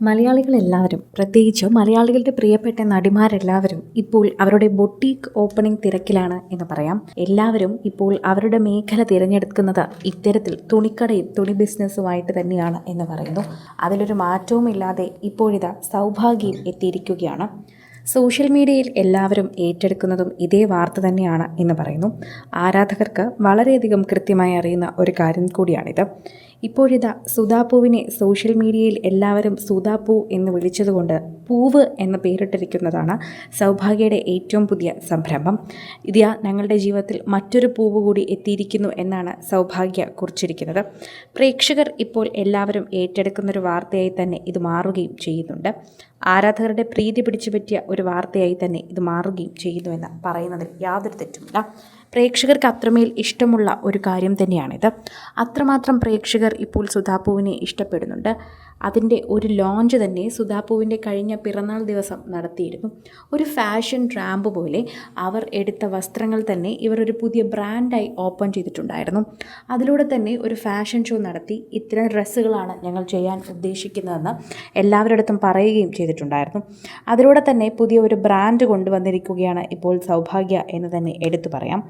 മലയാളികളെല്ലാവരും, പ്രത്യേകിച്ച് മലയാളികളുടെ പ്രിയപ്പെട്ട നടിമാരെല്ലാവരും ഇപ്പോൾ അവരുടെ ബൊട്ടീക്ക് ഓപ്പണിംഗ് തിരക്കിലാണ് എന്ന് പറയാം. എല്ലാവരും ഇപ്പോൾ അവരുടെ മേഖല തിരഞ്ഞെടുക്കുന്നത് ഇത്തരത്തിൽ തുണിക്കടയും തുണി ബിസിനസ്സുമായിട്ട് തന്നെയാണ് എന്ന് പറയുന്നു. അതിലൊരു മാറ്റവുമില്ലാതെ ഇപ്പോഴിതാ സൗഭാഗ്യം എത്തിയിരിക്കുകയാണ്. സോഷ്യൽ മീഡിയയിൽ എല്ലാവരും ഏറ്റെടുക്കുന്നതും ഇതേ വാർത്ത തന്നെയാണ് എന്ന് പറയുന്നു. ആരാധകർക്ക് വളരെയധികം കൃത്യമായി അറിയുന്ന ഒരു കാര്യം കൂടിയാണിത്. ഇപ്പോഴിതാ സുധാപൂവിനെ സോഷ്യൽ മീഡിയയിൽ എല്ലാവരും സുധാപൂ എന്ന് വിളിച്ചതുകൊണ്ട് പൂവ് എന്ന പേരിട്ടിരിക്കുന്നതാണ് സൗഭാഗ്യയുടെ ഏറ്റവും പുതിയ സംരംഭം. ഇതാ ഞങ്ങളുടെ ജീവിതത്തിൽ മറ്റൊരു പൂവ് കൂടി എത്തിയിരിക്കുന്നു എന്നാണ് സൗഭാഗ്യ കുറിച്ചിരിക്കുന്നത്. പ്രേക്ഷകർ ഇപ്പോൾ എല്ലാവരും ഏറ്റെടുക്കുന്നൊരു വാർത്തയായി തന്നെ ഇത് മാറുകയും ചെയ്യുന്നുണ്ട്. ആരാധകരുടെ പ്രീതി പിടിച്ചു പറ്റിയ ഒരു വാർത്തയായി തന്നെ ഇത് മാറുകയും ചെയ്യുന്നുവെന്ന് പറയുന്നതിൽ യാതൊരു തെറ്റുമില്ല. പ്രേക്ഷകർക്ക് അത്രമേൽ ഇഷ്ടമുള്ള ഒരു കാര്യം തന്നെയാണിത്. അത്രമാത്രം പ്രേക്ഷകർ ഇപ്പോൾ സുധാപൂവിനെ ഇഷ്ടപ്പെടുന്നുണ്ട്. അതിൻ്റെ ഒരു ലോഞ്ച് തന്നെ സുധാപൂവിൻ്റെ കഴിഞ്ഞ പിറന്നാൾ ദിവസം നടത്തിയിരുന്നു. ഒരു ഫാഷൻ റാമ്പ് പോലെ അവർ എടുത്ത വസ്ത്രങ്ങൾ തന്നെ ഇവർ ഒരു പുതിയ ബ്രാൻഡായി ഓപ്പൺ ചെയ്തിട്ടുണ്ടായിരുന്നു. അതിലൂടെ തന്നെ ഒരു ഫാഷൻ ഷോ നടത്തി ഇത്തരം ഡ്രസ്സുകളാണ് ഞങ്ങൾ ചെയ്യാൻ ഉദ്ദേശിക്കുന്നതെന്ന് എല്ലാവരുടെ അടുത്തും പറയുകയും ചെയ്തിട്ടുണ്ടായിരുന്നു. അതിലൂടെ തന്നെ പുതിയ ഒരു ബ്രാൻഡ് കൊണ്ടുവന്നിരിക്കുകയാണ് ഇപ്പോൾ സൗഭാഗ്യ എന്ന് തന്നെ എടുത്തു പറയാം.